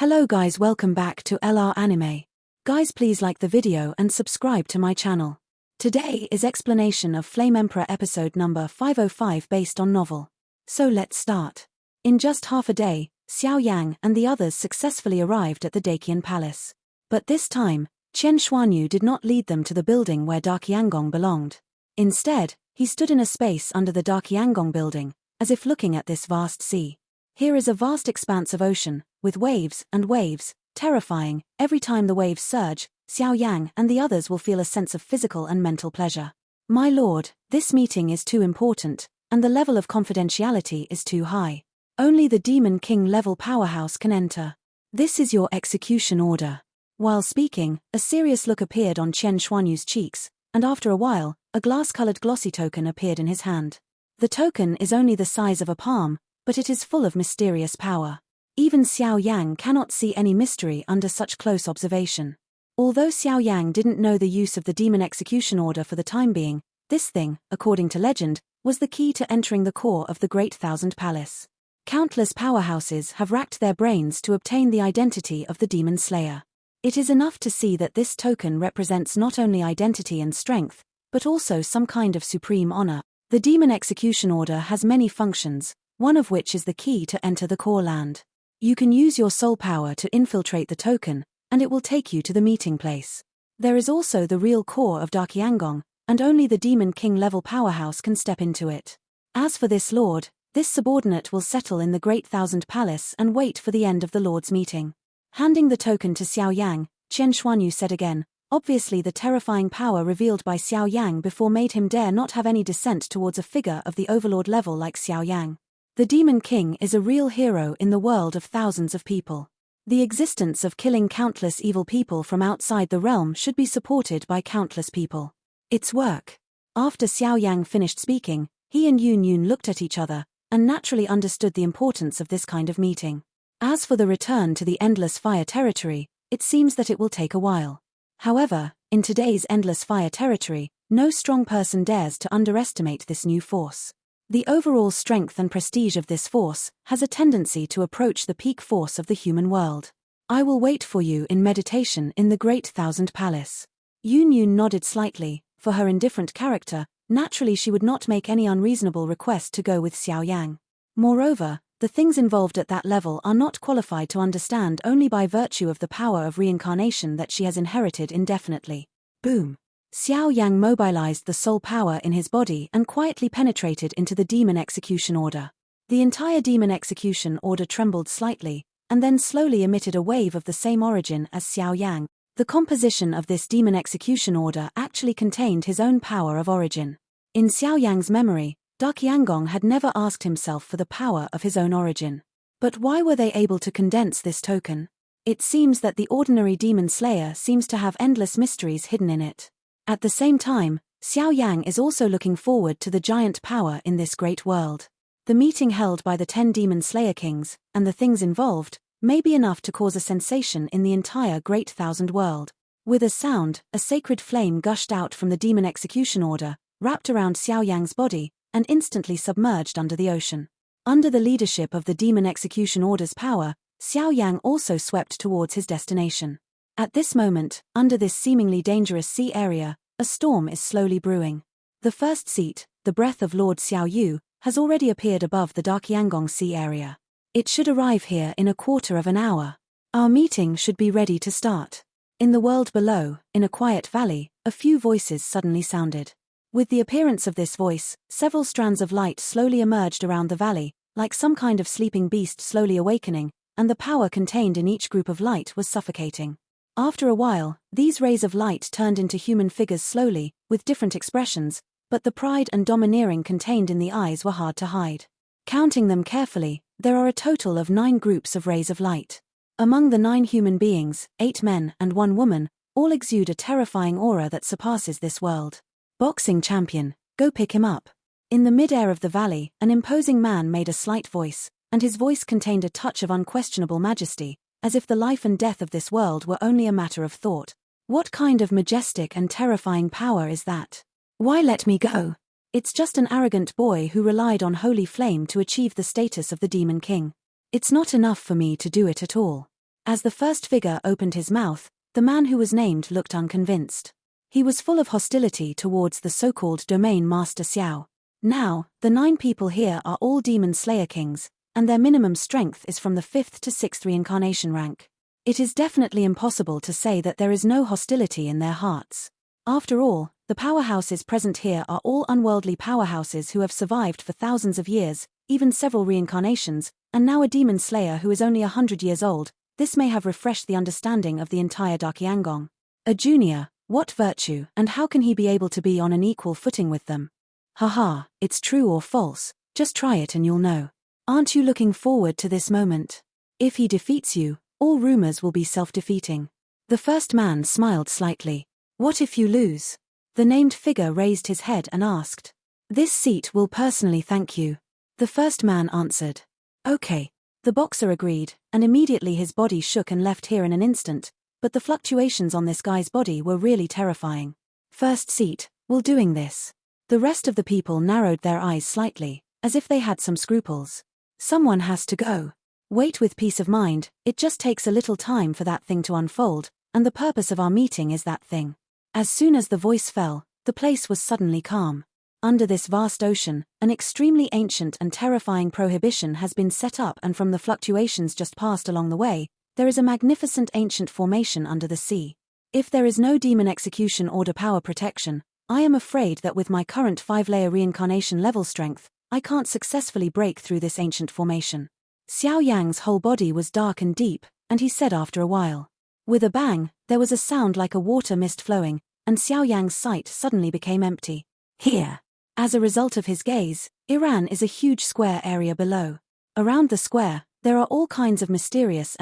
Hello guys, welcome back to LR Anime. Guys, please like the video and subscribe to my channel. Today is explanation of Flame Emperor episode number 505 based on novel. So let's start. In just half a day, Xiao Yan and the others successfully arrived at the Deian palace. But this time, Qian Xuanyu did not lead them to the building where Daqiangong belonged. Instead, he stood in a space under the Daqiangong building, as if looking at this vast sea. Here is a vast expanse of ocean, with waves and waves, terrifying. Every time the waves surge, Xiao Yang and the others will feel a sense of physical and mental pleasure. My lord, this meeting is too important, and the level of confidentiality is too high. Only the Demon King level powerhouse can enter. This is your execution order. While speaking, a serious look appeared on Qian Xuanyu's cheeks, and after a while, a glass-colored glossy token appeared in his hand. The token is only the size of a palm, but it is full of mysterious power. Even Xiao Yang cannot see any mystery under such close observation. Although Xiao Yang didn't know the use of the demon execution order for the time being, this thing, according to legend, was the key to entering the core of the Great Thousand Palace. Countless powerhouses have racked their brains to obtain the identity of the Demon Slayer. It is enough to see that this token represents not only identity and strength, but also some kind of supreme honor. The demon execution order has many functions, one of which is the key to enter the core land. You can use your soul power to infiltrate the token, and it will take you to the meeting place. There is also the real core of Daqiangong, and only the Demon King level powerhouse can step into it. As for this lord, this subordinate will settle in the Great Thousand Palace and wait for the end of the lord's meeting. Handing the token to Xiao Yang, Qian Xuanyu said again, obviously the terrifying power revealed by Xiao Yang before made him dare not have any dissent towards a figure of the overlord level like Xiao Yang. The Demon King is a real hero in the world of thousands of people. The existence of killing countless evil people from outside the realm should be supported by countless people. It's work. After Xiao Yang finished speaking, he and Yun looked at each other, and naturally understood the importance of this kind of meeting. As for the return to the Endless Fire territory, it seems that it will take a while. However, in today's Endless Fire territory, no strong person dares to underestimate this new force. The overall strength and prestige of this force has a tendency to approach the peak force of the human world. I will wait for you in meditation in the Great Thousand Palace. Yun nodded slightly. For her indifferent character, naturally she would not make any unreasonable request to go with Xiao Yang. Moreover, the things involved at that level are not qualified to understand only by virtue of the power of reincarnation that she has inherited indefinitely. Boom! Xiao Yang mobilized the soul power in his body and quietly penetrated into the demon execution order. The entire demon execution order trembled slightly, and then slowly emitted a wave of the same origin as Xiao Yang. The composition of this demon execution order actually contained his own power of origin. In Xiao Yang's memory, Daqiangong had never asked himself for the power of his own origin. But why were they able to condense this token? It seems that the ordinary demon slayer seems to have endless mysteries hidden in it. At the same time, Xiao Yang is also looking forward to the giant power in this great world. The meeting held by the 10 demon slayer kings, and the things involved, may be enough to cause a sensation in the entire Great Thousand world. With a sound, a sacred flame gushed out from the demon execution order, wrapped around Xiao Yang's body, and instantly submerged under the ocean. Under the leadership of the demon execution order's power, Xiao Yang also swept towards his destination. At this moment, under this seemingly dangerous sea area, a storm is slowly brewing. The first seat, the breath of Lord Xiao Yu, has already appeared above the Daqiangong sea area. It should arrive here in a quarter of an hour. Our meeting should be ready to start. In the world below, in a quiet valley, a few voices suddenly sounded. With the appearance of this voice, several strands of light slowly emerged around the valley, like some kind of sleeping beast slowly awakening, and the power contained in each group of light was suffocating. After a while, these rays of light turned into human figures slowly, with different expressions, but the pride and domineering contained in the eyes were hard to hide. Counting them carefully, there are a total of 9 groups of rays of light. Among the 9 human beings, 8 men and 1 woman, all exude a terrifying aura that surpasses this world. Boxing champion, go pick him up. In the mid-air of the valley, an imposing man made a slight voice, and his voice contained a touch of unquestionable majesty, as if the life and death of this world were only a matter of thought. What kind of majestic and terrifying power is that? Why let me go? It's just an arrogant boy who relied on holy flame to achieve the status of the Demon King. It's not enough for me to do it at all. As the first figure opened his mouth, the man who was named looked unconvinced. He was full of hostility towards the so-called domain master Xiao. Now, the 9 people here are all demon slayer kings, and their minimum strength is from the 5th to 6th reincarnation rank. It is definitely impossible to say that there is no hostility in their hearts. After all, the powerhouses present here are all unworldly powerhouses who have survived for thousands of years, even several reincarnations, and now a demon slayer who is only 100 years old. This may have refreshed the understanding of the entire Darkiangong. A junior, what virtue, and how can he be able to be on an equal footing with them? Haha, it's true or false, just try it and you'll know. Aren't you looking forward to this moment? If he defeats you, all rumors will be self-defeating. The first man smiled slightly. What if you lose? The named figure raised his head and asked. This seat will personally thank you. The first man answered. Okay. The boxer agreed, and immediately his body shook and left here in an instant, but the fluctuations on this guy's body were really terrifying. First seat, will doing this. The rest of the people narrowed their eyes slightly, as if they had some scruples. Someone has to go. Wait with peace of mind, it just takes a little time for that thing to unfold, and the purpose of our meeting is that thing. As soon as the voice fell, the place was suddenly calm. Under this vast ocean, an extremely ancient and terrifying prohibition has been set up, and from the fluctuations just passed along the way, there is a magnificent ancient formation under the sea. If there is no demon execution order power protection, I am afraid that with my current 5-layer reincarnation level strength, I can't successfully break through this ancient formation. Xiao Yang's whole body was dark and deep, and he said after a while. With a bang, there was a sound like a water mist flowing, and Xiao Yang's sight suddenly became empty. Here. As a result of his gaze, Iran is a huge square area below. Around the square, there are all kinds of mysterious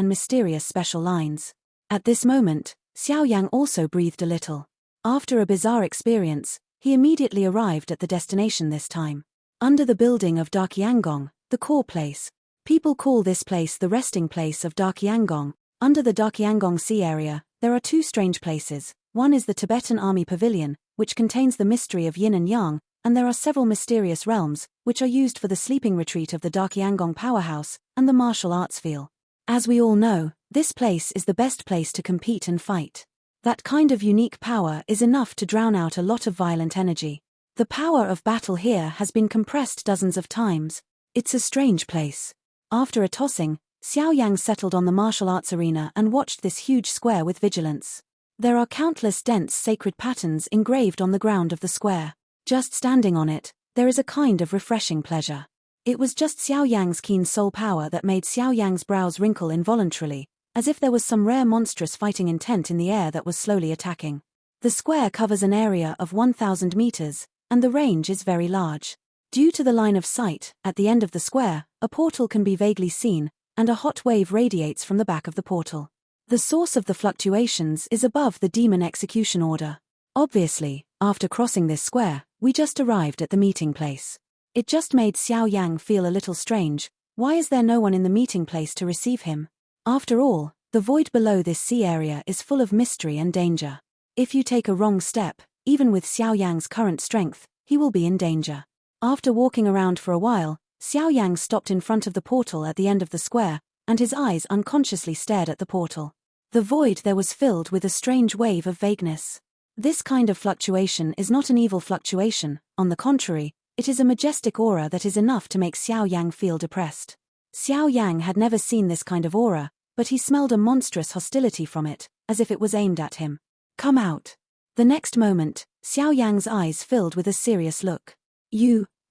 special lines. At this moment, Xiao Yang also breathed a little. After a bizarre experience, he immediately arrived at the destination this time. Under the building of Darkiangong, the core place. People call this place the resting place of Darkiangong. Under the Darkiangong Sea area, there are 2 strange places. One is the Tibetan Army Pavilion, which contains the mystery of yin and yang, and there are several mysterious realms, which are used for the sleeping retreat of the Darkiangong powerhouse, and the martial arts field. As we all know, this place is the best place to compete and fight. That kind of unique power is enough to drown out a lot of violent energy. The power of battle here has been compressed dozens of times. It's a strange place. After a tossing, Xiao Yang settled on the martial arts arena and watched this huge square with vigilance. There are countless dense sacred patterns engraved on the ground of the square. Just standing on it, there is a kind of refreshing pleasure. It was just Xiao Yang's keen soul power that made Xiao Yang's brows wrinkle involuntarily, as if there was some rare monstrous fighting intent in the air that was slowly attacking. The square covers an area of 1,000 meters, and the range is very large. Due to the line of sight, at the end of the square, a portal can be vaguely seen, and a hot wave radiates from the back of the portal. The source of the fluctuations is above the demon execution order. Obviously, after crossing this square, we just arrived at the meeting place. It just made Xiao Yang feel a little strange. Why is there no one in the meeting place to receive him? After all, the void below this sea area is full of mystery and danger. If you take a wrong step, even with Xiao Yang's current strength, he will be in danger. After walking around for a while, Xiao Yang stopped in front of the portal at the end of the square, and his eyes unconsciously stared at the portal. The void there was filled with a strange wave of vagueness. This kind of fluctuation is not an evil fluctuation, on the contrary, it is a majestic aura that is enough to make Xiao Yang feel depressed. Xiao Yang had never seen this kind of aura, but he smelled a monstrous hostility from it, as if it was aimed at him. Come out. The next moment, Xiao Yang's eyes filled with a serious look.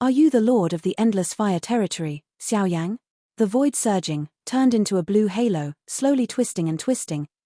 Are you the lord of the endless fire territory, Xiao Yang? The void surging, turned into a blue halo, slowly twisting,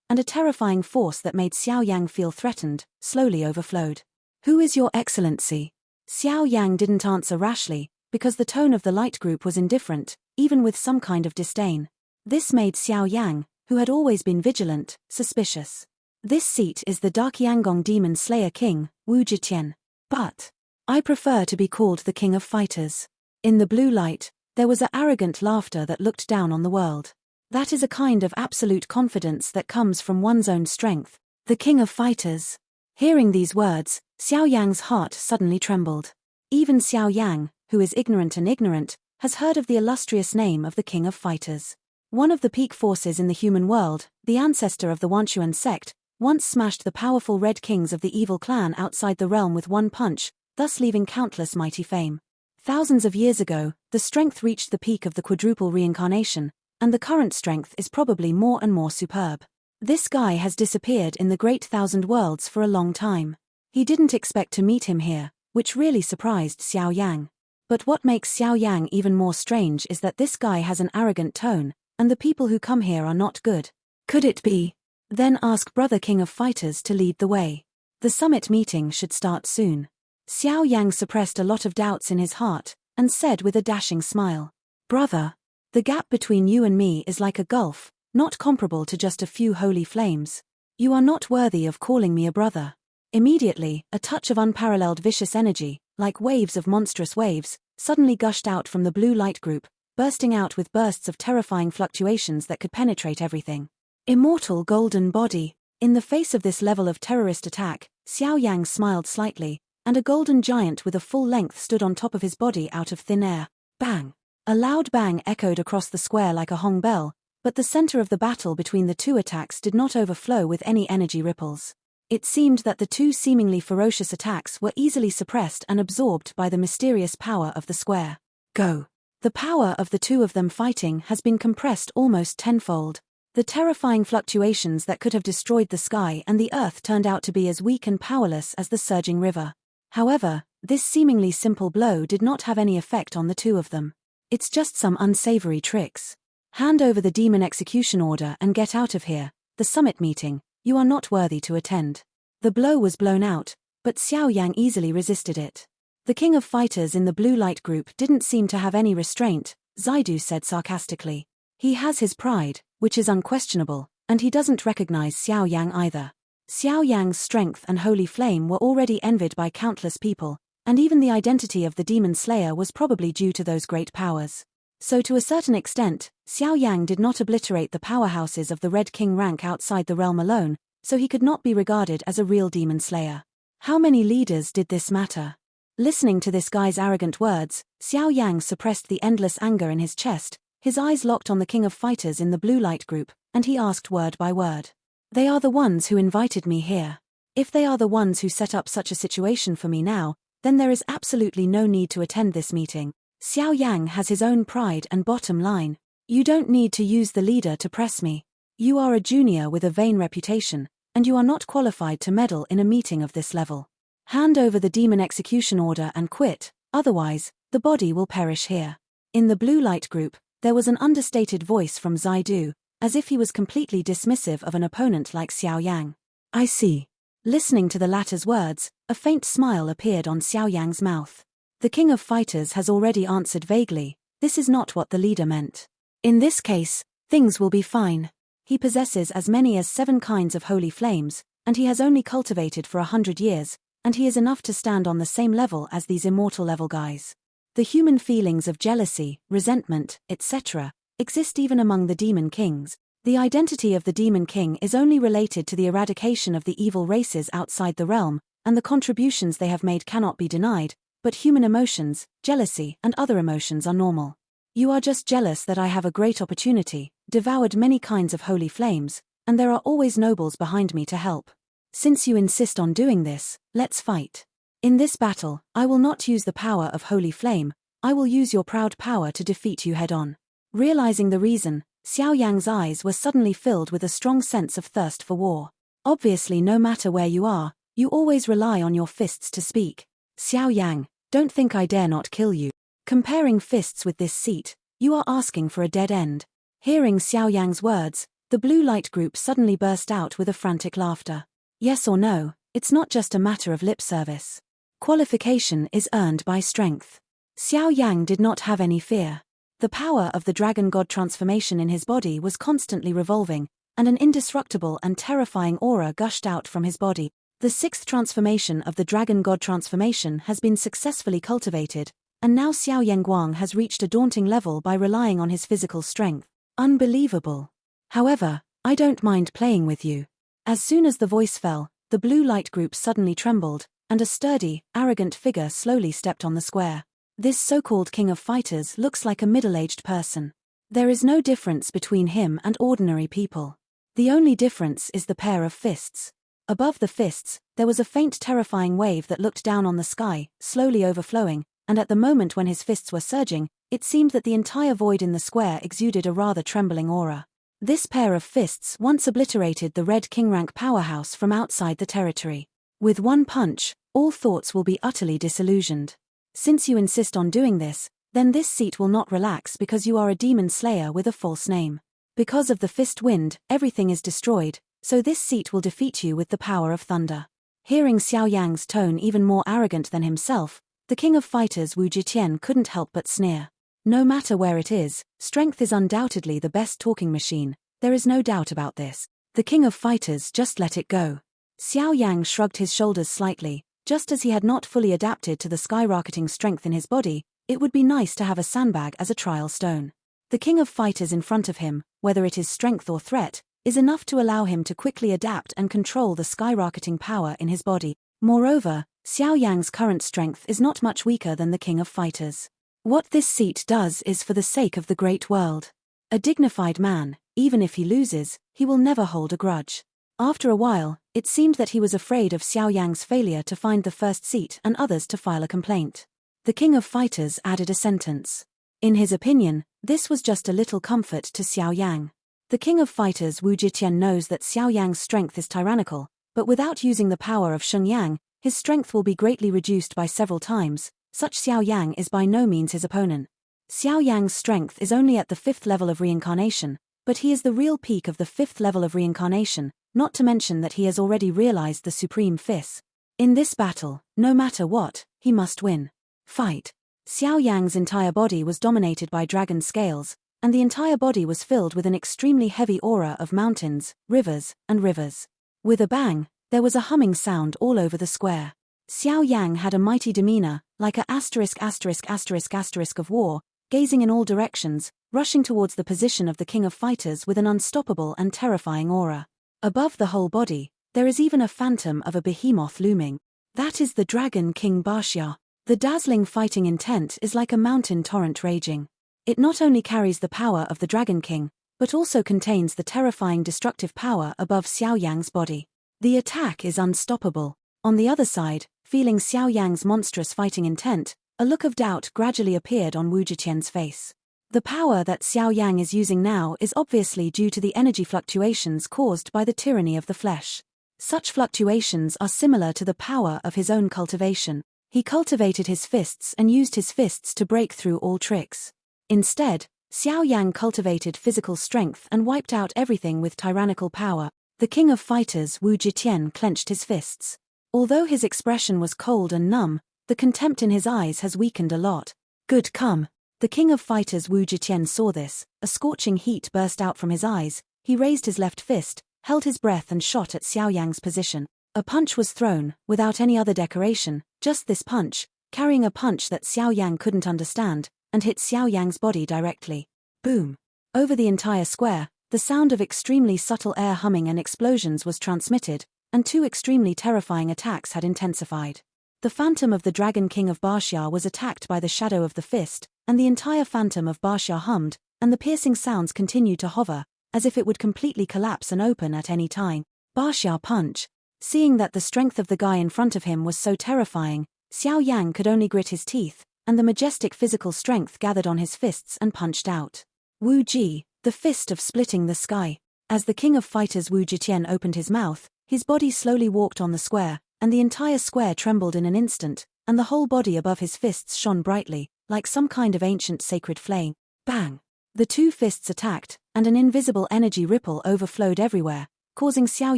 and a terrifying force that made Xiao Yang feel threatened, slowly overflowed. Who is your excellency? Xiao Yang didn't answer rashly, because the tone of the light group was indifferent, even with some kind of disdain. This made Xiao Yang, who had always been vigilant, suspicious. This seat is the Darkiangong Demon Slayer King, Wu Jitian. But I prefer to be called the King of Fighters. In the blue light, there was an arrogant laughter that looked down on the world. That is a kind of absolute confidence that comes from one's own strength. The King of Fighters. Hearing these words, Xiao Yang's heart suddenly trembled. Even Xiao Yang, who is ignorant, has heard of the illustrious name of the King of Fighters. One of the peak forces in the human world, the ancestor of the Wanchuan sect, once smashed the powerful Red Kings of the evil clan outside the realm with one punch, thus leaving countless mighty fame. Thousands of years ago, the strength reached the peak of the quadruple reincarnation, and the current strength is probably more and more superb. This guy has disappeared in the Great Thousand Worlds for a long time. He didn't expect to meet him here, which really surprised Xiao Yang. But what makes Xiao Yang even more strange is that this guy has an arrogant tone, and the people who come here are not good. Could it be? Then ask Brother King of Fighters to lead the way. The summit meeting should start soon. Xiao Yang suppressed a lot of doubts in his heart, and said with a dashing smile, "Brother, the gap between you and me is like a gulf, not comparable to just a few holy flames. You are not worthy of calling me a brother." Immediately, a touch of unparalleled vicious energy, like waves of monstrous waves, suddenly gushed out from the blue light group, bursting out with bursts of terrifying fluctuations that could penetrate everything. Immortal golden body. In the face of this level of terrorist attack, Xiao Yang smiled slightly, and a golden giant with a full length stood on top of his body out of thin air. Bang! A loud bang echoed across the square like a Hong bell, but the center of the battle between the two attacks did not overflow with any energy ripples. It seemed that the two seemingly ferocious attacks were easily suppressed and absorbed by the mysterious power of the square. Go! The power of the two of them fighting has been compressed almost tenfold. The terrifying fluctuations that could have destroyed the sky and the earth turned out to be as weak and powerless as the surging river. However, this seemingly simple blow did not have any effect on the two of them. It's just some unsavory tricks. Hand over the demon execution order and get out of here. The summit meeting, you are not worthy to attend. The blow was blown out, but Xiao Yang easily resisted it. The King of Fighters in the blue light group didn't seem to have any restraint, Zaidu said sarcastically. He has his pride, which is unquestionable, and he doesn't recognize Xiao Yang either. Xiao Yang's strength and holy flame were already envied by countless people, and even the identity of the demon slayer was probably due to those great powers. So to a certain extent, Xiao Yang did not obliterate the powerhouses of the Red King rank outside the realm alone, so he could not be regarded as a real demon slayer. How many leaders did this matter? Listening to this guy's arrogant words, Xiao Yang suppressed the endless anger in his chest, his eyes locked on the King of Fighters in the blue light group, and he asked word by word. They are the ones who invited me here. If they are the ones who set up such a situation for me now, then there is absolutely no need to attend this meeting. Xiao Yang has his own pride and bottom line. You don't need to use the leader to press me. You are a junior with a vain reputation, and you are not qualified to meddle in a meeting of this level. Hand over the demon execution order and quit, otherwise, the body will perish here. In the blue light group, there was an understated voice from Zaidu, as if he was completely dismissive of an opponent like Xiao Yang. I see. Listening to the latter's words, a faint smile appeared on Xiao Yang's mouth. The King of Fighters has already answered vaguely, this is not what the leader meant. In this case, things will be fine. He possesses as many as 7 kinds of holy flames, and he has only cultivated for 100 years, and he is enough to stand on the same level as these immortal level guys. The human feelings of jealousy, resentment, etc., exist even among the demon kings. The identity of the demon king is only related to the eradication of the evil races outside the realm, and the contributions they have made cannot be denied, but human emotions, jealousy, and other emotions are normal. You are just jealous that I have a great opportunity, devoured many kinds of holy flames, and there are always nobles behind me to help. Since you insist on doing this, let's fight. In this battle, I will not use the power of holy flame, I will use your proud power to defeat you head-on. Realizing the reason, Xiao Yang's eyes were suddenly filled with a strong sense of thirst for war. Obviously, no matter where you are, you always rely on your fists to speak. Xiao Yang, don't think I dare not kill you. Comparing fists with this seat, you are asking for a dead end. Hearing Xiao Yang's words, the blue light group suddenly burst out with a frantic laughter. Yes or no, it's not just a matter of lip service. Qualification is earned by strength. Xiao Yang did not have any fear. The power of the dragon god transformation in his body was constantly revolving, and an indestructible and terrifying aura gushed out from his body. The 6th transformation of the dragon god transformation has been successfully cultivated, and now Xiao Yangguang has reached a daunting level by relying on his physical strength. Unbelievable. However, I don't mind playing with you. As soon as the voice fell, the blue light group suddenly trembled, and a sturdy, arrogant figure slowly stepped on the square. This so-called King of Fighters looks like a middle-aged person. There is no difference between him and ordinary people. The only difference is the pair of fists. Above the fists, there was a faint terrifying wave that looked down on the sky, slowly overflowing, and at the moment when his fists were surging, it seemed that the entire void in the square exuded a rather trembling aura. This pair of fists once obliterated the Red King rank powerhouse from outside the territory. With one punch, all thoughts will be utterly disillusioned. Since you insist on doing this, then this seat will not relax because you are a demon slayer with a false name. Because of the fist wind, everything is destroyed, so this seat will defeat you with the power of thunder. Hearing Xiao Yang's tone even more arrogant than himself, the king of fighters Wu Jitian couldn't help but sneer. No matter where it is, strength is undoubtedly the best talking machine, there is no doubt about this. The king of fighters just let it go. Xiao Yang shrugged his shoulders slightly, just as he had not fully adapted to the skyrocketing strength in his body, it would be nice to have a sandbag as a trial stone. The king of fighters in front of him, whether it is strength or threat, is enough to allow him to quickly adapt and control the skyrocketing power in his body. Moreover, Xiao Yang's current strength is not much weaker than the king of fighters. What this seat does is for the sake of the great world. A dignified man, even if he loses, he will never hold a grudge. After a while, it seemed that he was afraid of Xiao Yang's failure to find the first seat and others to file a complaint. The king of fighters added a sentence. In his opinion, this was just a little comfort to Xiao Yang. The king of fighters Wu Jitian knows that Xiao Yang's strength is tyrannical, but without using the power of Sheng Yang, his strength will be greatly reduced by several times. Such Xiao Yang is by no means his opponent. Xiao Yang's strength is only at the 5th level of reincarnation, but he is the real peak of the 5th level of reincarnation, not to mention that he has already realized the supreme fist. In this battle, no matter what, he must win. Fight. Xiao Yang's entire body was dominated by dragon scales, and the entire body was filled with an extremely heavy aura of mountains, rivers, and rivers. With a bang, there was a humming sound all over the square. Xiao Yang had a mighty demeanor, like a ***** of war, gazing in all directions, rushing towards the position of the king of fighters with an unstoppable and terrifying aura. Above the whole body, there is even a phantom of a behemoth looming. That is the Dragon King Baxia. The dazzling fighting intent is like a mountain torrent raging. It not only carries the power of the Dragon King, but also contains the terrifying destructive power above Xiao Yang's body. The attack is unstoppable. On the other side, feeling Xiao Yang's monstrous fighting intent, a look of doubt gradually appeared on Wu Jitian's face. The power that Xiao Yang is using now is obviously due to the energy fluctuations caused by the tyranny of the flesh. Such fluctuations are similar to the power of his own cultivation. He cultivated his fists and used his fists to break through all tricks. Instead, Xiao Yang cultivated physical strength and wiped out everything with tyrannical power. The king of fighters Wu Jitian clenched his fists. Although his expression was cold and numb, the contempt in his eyes has weakened a lot. Good come. The king of fighters Wu Jitian saw this, a scorching heat burst out from his eyes, he raised his left fist, held his breath and shot at Xiao Yang's position. A punch was thrown, without any other decoration, just this punch, carrying a punch that Xiao Yang couldn't understand, and hit Xiao Yang's body directly. Boom. Over the entire square, the sound of extremely subtle air humming and explosions was transmitted, and two extremely terrifying attacks had intensified. The phantom of the Dragon King of Baxia was attacked by the shadow of the fist, and the entire phantom of Baxia hummed, and the piercing sounds continued to hover, as if it would completely collapse and open at any time. Baxia punch. Seeing that the strength of the guy in front of him was so terrifying, Xiao Yang could only grit his teeth, and the majestic physical strength gathered on his fists and punched out. Wu Ji, the fist of splitting the sky. As the king of fighters Wu Jitian opened his mouth, his body slowly walked on the square, and the entire square trembled in an instant, and the whole body above his fists shone brightly, like some kind of ancient sacred flame. Bang! The two fists attacked, and an invisible energy ripple overflowed everywhere, causing Xiao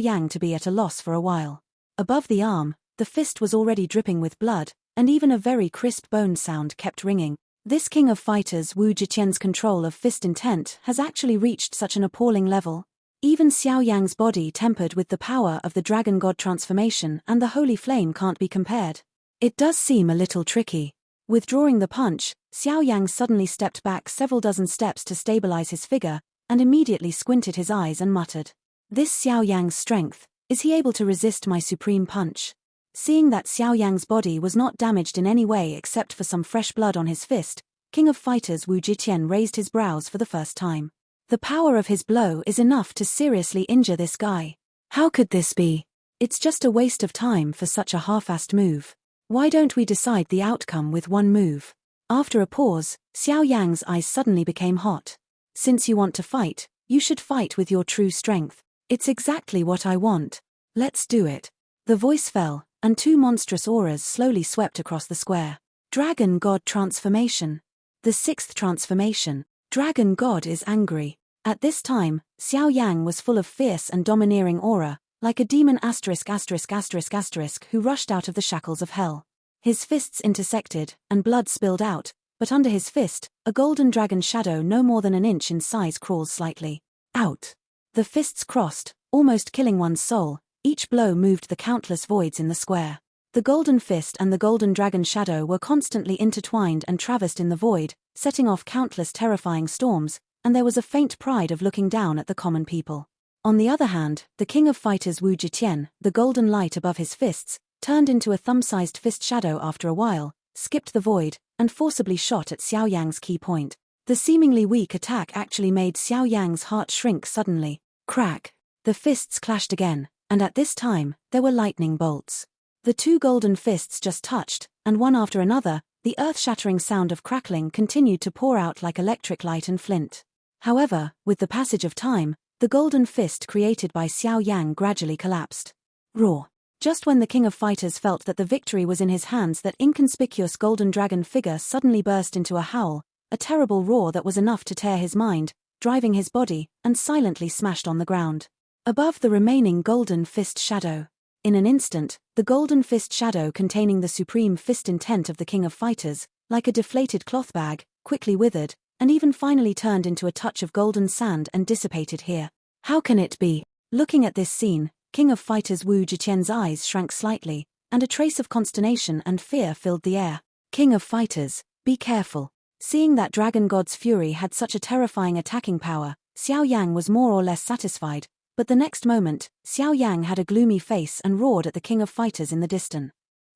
Yang to be at a loss for a while. Above the arm, the fist was already dripping with blood, and even a very crisp bone sound kept ringing. This king of fighters Wu Jitian's control of fist intent has actually reached such an appalling level. Even Xiao Yang's body tempered with the power of the dragon god transformation and the holy flame can't be compared. It does seem a little tricky. Withdrawing the punch, Xiao Yang suddenly stepped back several dozen steps to stabilize his figure, and immediately squinted his eyes and muttered, "This Xiao Yang's strength, is he able to resist my supreme punch?" Seeing that Xiao Yang's body was not damaged in any way except for some fresh blood on his fist, King of Fighters Wu Zetian raised his brows for the first time. The power of his blow is enough to seriously injure this guy. How could this be? It's just a waste of time for such a half-assed move. Why don't we decide the outcome with one move? After a pause, Xiao Yang's eyes suddenly became hot. Since you want to fight, you should fight with your true strength. It's exactly what I want. Let's do it. The voice fell, and two monstrous auras slowly swept across the square. Dragon God Transformation. The sixth transformation. Dragon God is angry. At this time, Xiao Yang was full of fierce and domineering aura, like a demon ****** who rushed out of the shackles of hell. His fists intersected, and blood spilled out, but under his fist, a golden dragon shadow no more than an inch in size crawls slightly out. The fists crossed, almost killing one's soul. Each blow moved the countless voids in the square. The golden fist and the golden dragon shadow were constantly intertwined and traversed in the void, setting off countless terrifying storms, and there was a faint pride of looking down at the common people. On the other hand, the King of Fighters Wu Zetian, the golden light above his fists, turned into a thumb-sized fist shadow after a while, skipped the void, and forcibly shot at Xiao Yang's key point. The seemingly weak attack actually made Xiao Yang's heart shrink suddenly. Crack! The fists clashed again, and at this time, there were lightning bolts. The two golden fists just touched, and one after another, the earth-shattering sound of crackling continued to pour out like electric light and flint. However, with the passage of time, the golden fist created by Xiao Yang gradually collapsed. Roar! Just when the King of Fighters felt that the victory was in his hands, that inconspicuous golden dragon figure suddenly burst into a howl, a terrible roar that was enough to tear his mind, driving his body, and silently smashed on the ground. Above the remaining golden fist shadow. In an instant, the golden fist shadow containing the supreme fist intent of the King of Fighters, like a deflated cloth bag, quickly withered, and even finally turned into a touch of golden sand and dissipated here. How can it be? Looking at this scene, King of Fighters Wu Zetian's eyes shrank slightly, and a trace of consternation and fear filled the air. King of Fighters, be careful. Seeing that Dragon God's fury had such a terrifying attacking power, Xiao Yang was more or less satisfied, but the next moment, Xiao Yang had a gloomy face and roared at the King of Fighters in the distance.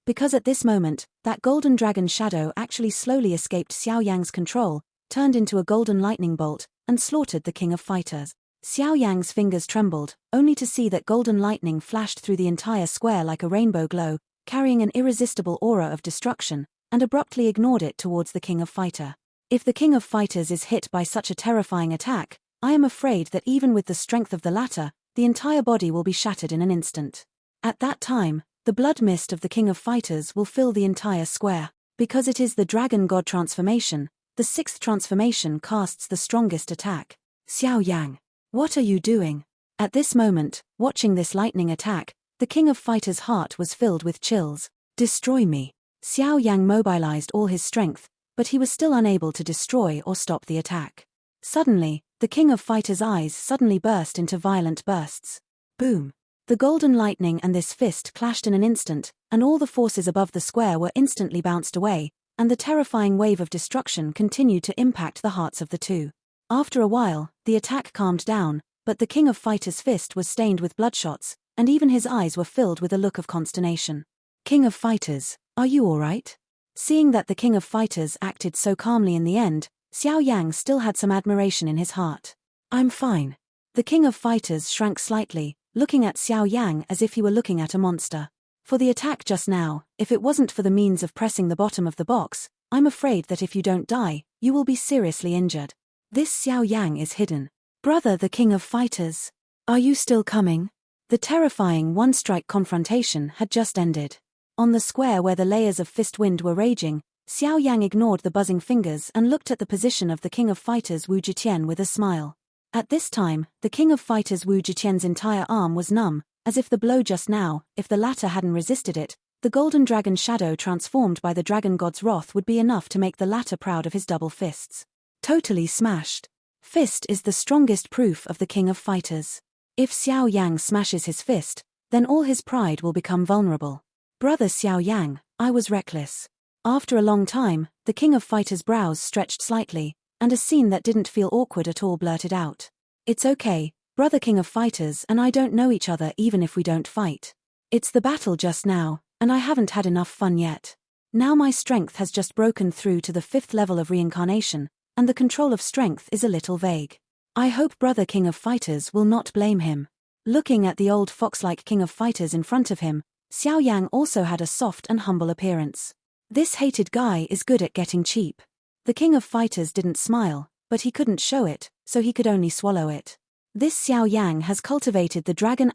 Because at this moment, that golden dragon shadow actually slowly escaped Xiao Yang's control, turned into a golden lightning bolt, and slaughtered the King of Fighters. Xiao Yang's fingers trembled, only to see that golden lightning flashed through the entire square like a rainbow glow, carrying an irresistible aura of destruction, and abruptly ignored it towards the King of Fighters. If the King of Fighters is hit by such a terrifying attack, I am afraid that even with the strength of the latter, the entire body will be shattered in an instant. At that time, the blood mist of the King of Fighters will fill the entire square. Because it is the Dragon God transformation, the sixth transformation casts the strongest attack. Xiao Yang, what are you doing? At this moment, watching this lightning attack, the King of Fighters' heart was filled with chills. Destroy me. Xiao Yang mobilized all his strength, but he was still unable to destroy or stop the attack. Suddenly, the King of Fighters' eyes suddenly burst into violent bursts. Boom! The golden lightning and this fist clashed in an instant, and all the forces above the square were instantly bounced away, and the terrifying wave of destruction continued to impact the hearts of the two. After a while, the attack calmed down, but the King of Fighters' fist was stained with bloodshots, and even his eyes were filled with a look of consternation. King of Fighters, are you alright? Seeing that the King of Fighters acted so calmly in the end, Xiao Yang still had some admiration in his heart. I'm fine. The King of Fighters shrank slightly, looking at Xiao Yang as if he were looking at a monster. For the attack just now, if it wasn't for the means of pressing the bottom of the box, I'm afraid that if you don't die, you will be seriously injured. This Xiao Yang is hidden. Brother the King of Fighters, are you still coming? The terrifying one-strike confrontation had just ended. On the square where the layers of fist wind were raging, Xiao Yang ignored the buzzing fingers and looked at the position of the King of Fighters Wu Zetian with a smile. At this time, the King of Fighters Wu Zetian's entire arm was numb, as if the blow just now, if the latter hadn't resisted it, the golden dragon shadow transformed by the dragon god's wrath would be enough to make the latter proud of his double fists. Totally smashed. Fist is the strongest proof of the King of Fighters. If Xiao Yang smashes his fist, then all his pride will become vulnerable. Brother Xiao Yang, I was reckless. After a long time, the King of Fighters' brows stretched slightly, and a scene that didn't feel awkward at all blurted out. It's okay, Brother King of Fighters and I don't know each other even if we don't fight. It's the battle just now, and I haven't had enough fun yet. Now my strength has just broken through to the 5th level of reincarnation, and the control of strength is a little vague. I hope brother King of Fighters will not blame him. Looking at the old fox-like King of Fighters in front of him, Xiao Yang also had a soft and humble appearance. This hated guy is good at getting cheap. The King of Fighters didn't smile, but he couldn't show it, so he could only swallow it. This Xiao Yang has cultivated the dragon *****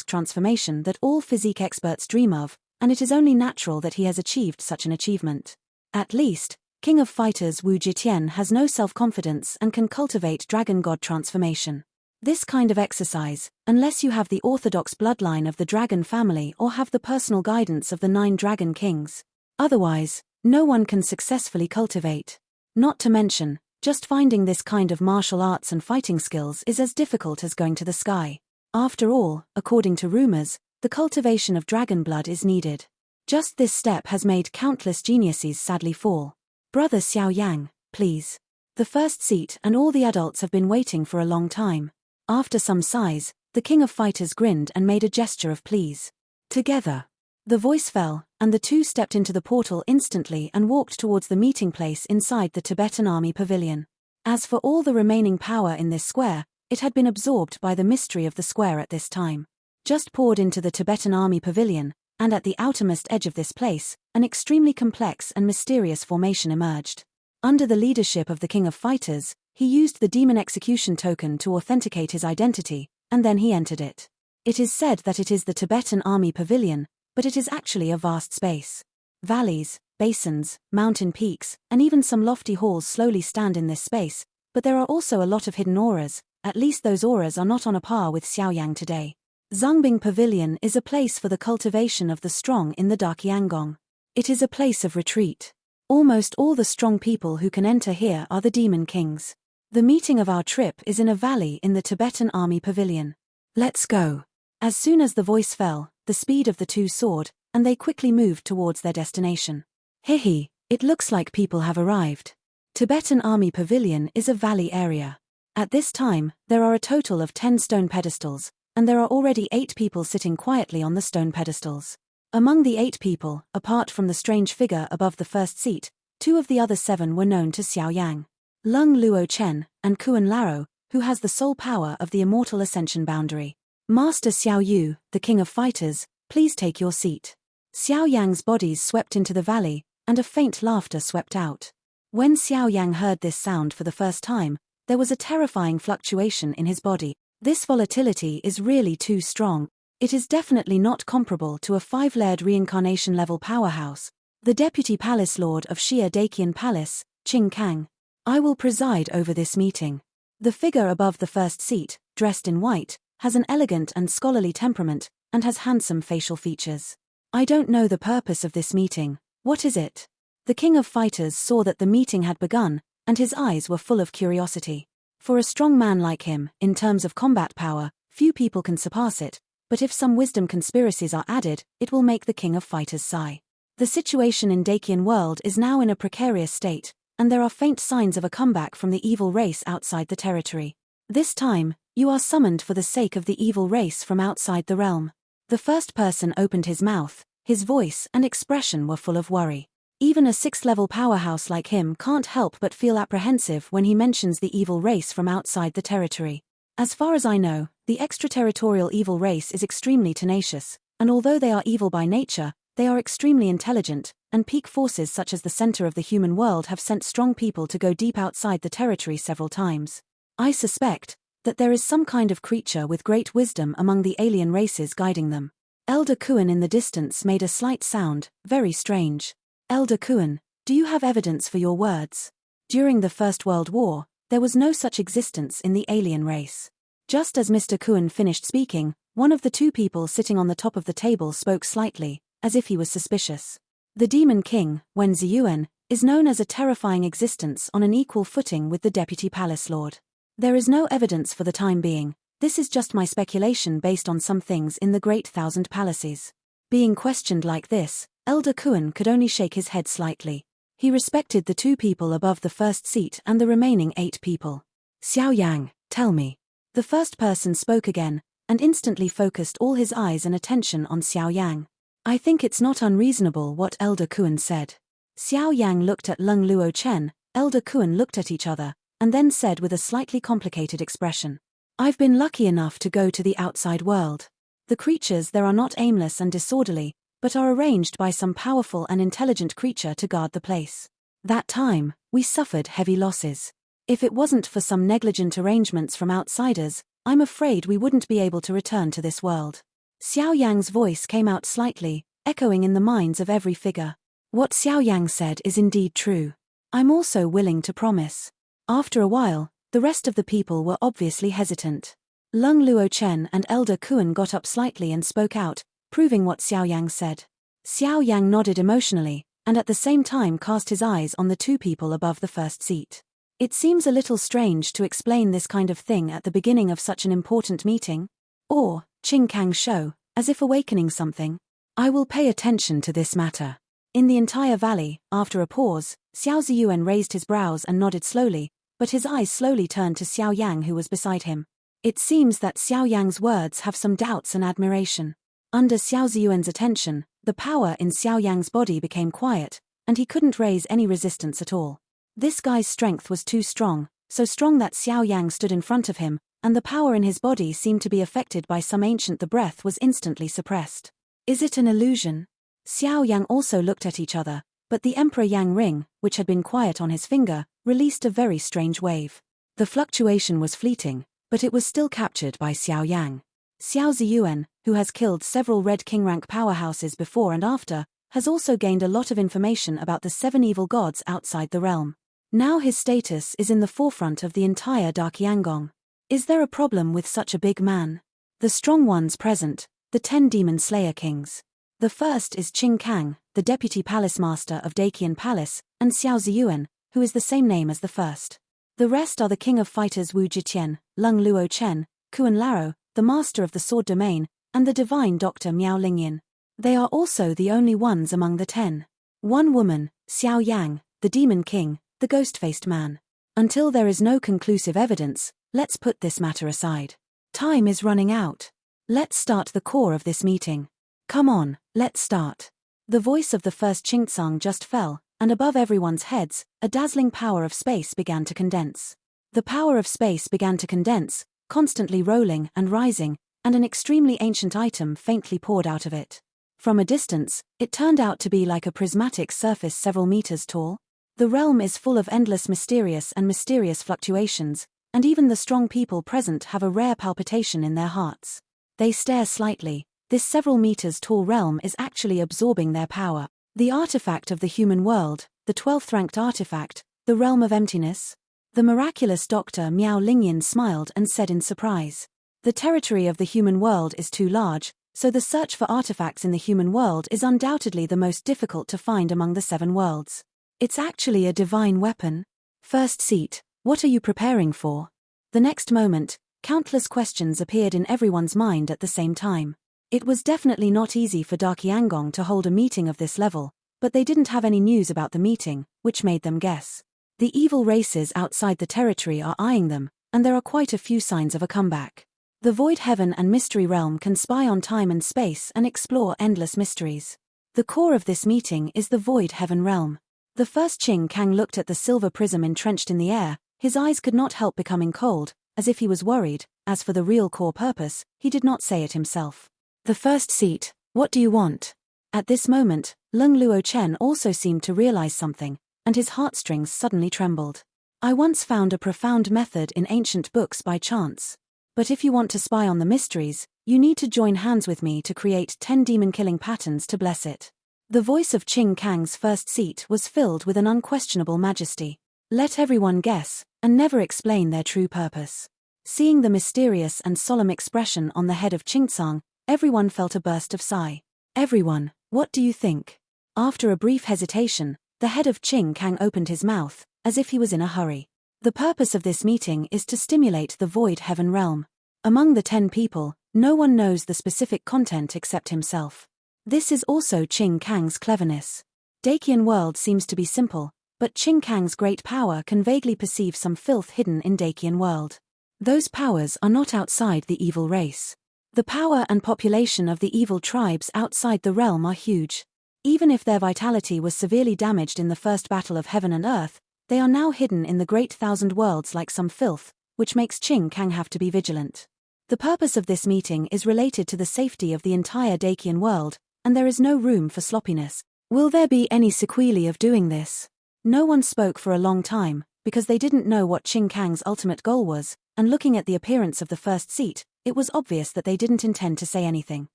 transformation that all physique experts dream of, and it is only natural that he has achieved such an achievement. At least, King of Fighters Wu Jitian has no self-confidence and can cultivate dragon god transformation. This kind of exercise, unless you have the orthodox bloodline of the dragon family or have the personal guidance of the 9 dragon kings. Otherwise, no one can successfully cultivate. Not to mention, just finding this kind of martial arts and fighting skills is as difficult as going to the sky. After all, according to rumors, the cultivation of dragon blood is needed. Just this step has made countless geniuses sadly fall. Brother Xiao Yang, please. The first seat and all the adults have been waiting for a long time. After some sighs, the King of Fighters grinned and made a gesture of please. Together. The voice fell, and the two stepped into the portal instantly and walked towards the meeting place inside the Tibetan army pavilion. As for all the remaining power in this square, it had been absorbed by the mystery of the square at this time. Just poured into the Tibetan army pavilion, and at the outermost edge of this place, an extremely complex and mysterious formation emerged. Under the leadership of the King of Fighters, he used the demon execution token to authenticate his identity, and then he entered it. It is said that it is the Tibetan army pavilion, but it is actually a vast space. Valleys, basins, mountain peaks, and even some lofty halls slowly stand in this space, but there are also a lot of hidden auras, at least those auras are not on a par with Xiaoyang today. Zhangbing Pavilion is a place for the cultivation of the strong in the Dark Yangon. It is a place of retreat. Almost all the strong people who can enter here are the demon kings. The meeting of our trip is in a valley in the Tibetan army pavilion. Let's go. As soon as the voice fell, the speed of the two soared, and they quickly moved towards their destination. Hihi, it looks like people have arrived. Tibetan army pavilion is a valley area. At this time, there are a total of 10 stone pedestals, and there are already 8 people sitting quietly on the stone pedestals. Among the 8 people, apart from the strange figure above the first seat, 2 of the other 7 were known to Xiao Yang. Lung Luo Chen, and Kuan Laro, who has the sole power of the immortal ascension boundary. Master Xiao Yu, the King of Fighters, please take your seat. Xiao Yang's bodies swept into the valley, and a faint laughter swept out. When Xiao Yang heard this sound for the first time, there was a terrifying fluctuation in his body. This volatility is really too strong. It is definitely not comparable to a 5-layered reincarnation level powerhouse. The Deputy Palace Lord of Xia Deian Palace, Qing Kang. I will preside over this meeting. The figure above the first seat, dressed in white, has an elegant and scholarly temperament, and has handsome facial features. I don't know the purpose of this meeting. What is it? The King of Fighters saw that the meeting had begun, and his eyes were full of curiosity. For a strong man like him, in terms of combat power, few people can surpass it, but if some wisdom conspiracies are added, it will make the King of Fighters sigh. The situation in Deian world is now in a precarious state, and there are faint signs of a comeback from the evil race outside the territory. This time, you are summoned for the sake of the evil race from outside the realm. The first person opened his mouth, his voice and expression were full of worry. Even a 6th-level powerhouse like him can't help but feel apprehensive when he mentions the evil race from outside the territory. As far as I know, the extraterritorial evil race is extremely tenacious, and although they are evil by nature, they are extremely intelligent, and peak forces such as the center of the human world have sent strong people to go deep outside the territory several times. I suspect that there is some kind of creature with great wisdom among the alien races guiding them. Elder Kuan in the distance made a slight sound, very strange. Elder Kuan, do you have evidence for your words? During the First World War, there was no such existence in the alien race. Just as Mr. Kuan finished speaking, one of the 2 people sitting on the top of the table spoke slightly, as if he was suspicious. The Demon King, Wen Ziyuan, is known as a terrifying existence on an equal footing with the Deputy Palace Lord. There is no evidence for the time being. This is just my speculation based on some things in the Great Thousand Palaces. Being questioned like this, Elder Kuan could only shake his head slightly. He respected the 2 people above the first seat and the remaining 8 people. Xiao Yang, tell me. The first person spoke again, and instantly focused all his eyes and attention on Xiao Yang. I think it's not unreasonable what Elder Kuan said. Xiao Yang looked at Lung Luo Chen, Elder Kuan looked at each other, and then said with a slightly complicated expression. I've been lucky enough to go to the outside world. The creatures there are not aimless and disorderly, but are arranged by some powerful and intelligent creature to guard the place. That time, we suffered heavy losses. If it wasn't for some negligent arrangements from outsiders, I'm afraid we wouldn't be able to return to this world. Xiao Yang's voice came out slightly, echoing in the minds of every figure. What Xiao Yang said is indeed true. I'm also willing to promise. After a while, the rest of the people were obviously hesitant. Lung Luo Chen and Elder Kuan got up slightly and spoke out, proving what Xiao Yang said. Xiao Yang nodded emotionally, and at the same time cast his eyes on the two people above the first seat. It seems a little strange to explain this kind of thing at the beginning of such an important meeting. Or, Qing Kang Shou, as if awakening something. I will pay attention to this matter. In the entire valley, after a pause, Xiao Ziyuan raised his brows and nodded slowly, but his eyes slowly turned to Xiao Yang who was beside him. It seems that Xiao Yang's words have some doubts and admiration. Under Xiao Ziyuan's attention, the power in Xiao Yang's body became quiet, and he couldn't raise any resistance at all. This guy's strength was too strong, so strong that Xiao Yang stood in front of him, and the power in his body seemed to be affected by some ancient. The breath was instantly suppressed. Is it an illusion? Xiao Yang also looked at each other, but the Emperor Yang ring, which had been quiet on his finger, released a very strange wave. The fluctuation was fleeting, but it was still captured by Xiao Yang. Xiao Ziyuan, who has killed several Red King rank powerhouses before and after, has also gained a lot of information about the 7 evil gods outside the realm. Now his status is in the forefront of the entire Darkiangong. Is there a problem with such a big man? The strong ones present, the 10 demon slayer kings. The first is Qing Kang, the deputy palace master of Deian Palace, and Xiao Ziyuan, who is the same name as the first. The rest are the king of fighters Wu Jitian, Lung Luo Chen, Kuan Laro, the master of the sword domain, and the divine doctor Miao Lingyan. They are also the only ones among the 10. One woman, Xiao Yang, the demon king, the ghost-faced man. Until there is no conclusive evidence, let's put this matter aside. Time is running out. Let's start the core of this meeting. Come on, let's start. The voice of the first Qingtsang just fell, and above everyone's heads, a dazzling power of space began to condense. The power of space began to condense, constantly rolling and rising, and an extremely ancient item faintly poured out of it. From a distance, it turned out to be like a prismatic surface several meters tall. The realm is full of endless mysterious fluctuations, and even the strong people present have a rare palpitation in their hearts. They stare slightly. This several meters tall realm is actually absorbing their power. The artifact of the human world, the 12th ranked artifact, the realm of emptiness. The miraculous Dr. Miao Lingyan smiled and said in surprise. The territory of the human world is too large, so the search for artifacts in the human world is undoubtedly the most difficult to find among the 7 worlds. It's actually a divine weapon. First seat, what are you preparing for? The next moment, countless questions appeared in everyone's mind at the same time. It was definitely not easy for Darkiangong to hold a meeting of this level, but they didn't have any news about the meeting, which made them guess. The evil races outside the territory are eyeing them, and there are quite a few signs of a comeback. The Void Heaven and Mystery Realm can spy on time and space and explore endless mysteries. The core of this meeting is the Void Heaven Realm. The first Qing Kang looked at the silver prism entrenched in the air. His eyes could not help becoming cold, as if he was worried. As for the real core purpose, he did not say it himself. The first seat, what do you want? At this moment, Lung Luo Chen also seemed to realize something, and his heartstrings suddenly trembled. I once found a profound method in ancient books by chance. But if you want to spy on the mysteries, you need to join hands with me to create 10 demon-killing patterns to bless it. The voice of Qing Kang's first seat was filled with an unquestionable majesty. Let everyone guess, and never explain their true purpose. Seeing the mysterious and solemn expression on the head of Qingtsang, everyone felt a burst of sigh. Everyone, what do you think? After a brief hesitation, the head of Qing Kang opened his mouth, as if he was in a hurry. The purpose of this meeting is to stimulate the Void Heaven realm. Among the 10 people, no one knows the specific content except himself. This is also Qing Kang's cleverness. Deian world seems to be simple, but Qing Kang's great power can vaguely perceive some filth hidden in Deian world. Those powers are not outside the evil race. The power and population of the evil tribes outside the realm are huge. Even if their vitality was severely damaged in the first battle of heaven and earth, they are now hidden in the great thousand worlds like some filth, which makes Qing Kang have to be vigilant. The purpose of this meeting is related to the safety of the entire Deian world, and there is no room for sloppiness. Will there be any sequelae of doing this? No one spoke for a long time, because they didn't know what Qing Kang's ultimate goal was, and looking at the appearance of the first seat, it was obvious that they didn't intend to say anything.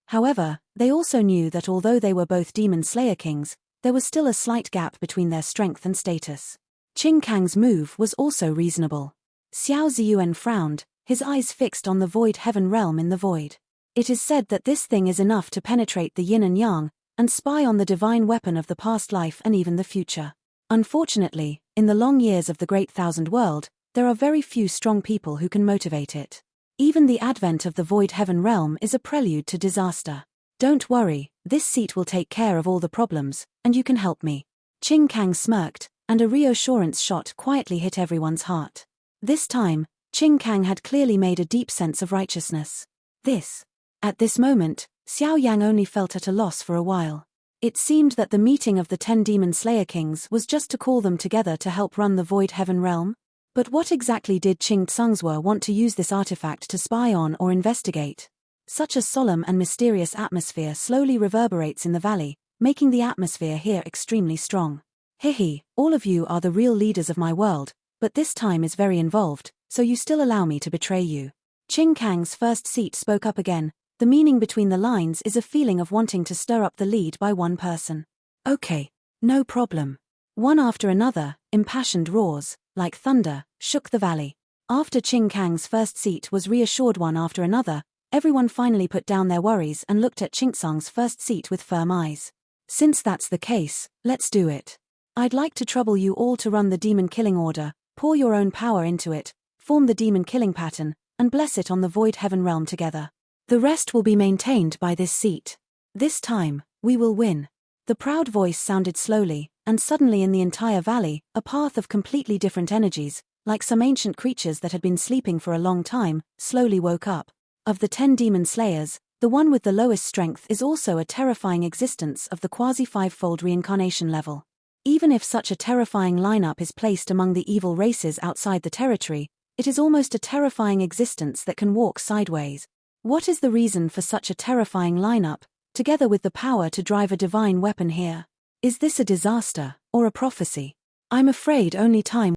However, they also knew that although they were both demon slayer kings, there was still a slight gap between their strength and status. Qing Kang's move was also reasonable. Xiao Ziyuan frowned, his eyes fixed on the void heaven realm in the void. It is said that this thing is enough to penetrate the yin and yang, and spy on the divine weapon of the past life and even the future. Unfortunately, in the long years of the Great Thousand World, there are very few strong people who can motivate it. Even the advent of the void heaven realm is a prelude to disaster. Don't worry, this seat will take care of all the problems, and you can help me. Qing Kang smirked, and a reassurance shot quietly hit everyone's heart. This time, Qing Kang had clearly made a deep sense of righteousness. At this moment, Xiao Yang only felt at a loss for a while. It seemed that the meeting of the 10 Demon Slayer Kings was just to call them together to help run the Void Heaven realm. But what exactly did Qing Tsungzhua want to use this artifact to spy on or investigate? Such a solemn and mysterious atmosphere slowly reverberates in the valley, making the atmosphere here extremely strong. All of you are the real leaders of my world, but this time is very involved, so you still allow me to betray you. Qing Kang's first seat spoke up again. The meaning between the lines is a feeling of wanting to stir up the lead by one person. Okay, no problem. One after another, impassioned roars, like thunder, shook the valley. After Qing Kang's first seat was reassured one after another, everyone finally put down their worries and looked at Qingtsung's first seat with firm eyes. Since that's the case, let's do it. I'd like to trouble you all to run the demon killing order, pour your own power into it, form the demon killing pattern, and bless it on the void heaven realm together. The rest will be maintained by this seat. This time, we will win. The proud voice sounded slowly, and suddenly in the entire valley, a path of completely different energies, like some ancient creatures that had been sleeping for a long time, slowly woke up. Of the 10 demon slayers, the one with the lowest strength is also a terrifying existence of the quasi-fivefold reincarnation level. Even if such a terrifying lineup is placed among the evil races outside the territory, it is almost a terrifying existence that can walk sideways. What is the reason for such a terrifying lineup, together with the power to drive a divine weapon here? Is this a disaster, or a prophecy? I'm afraid only time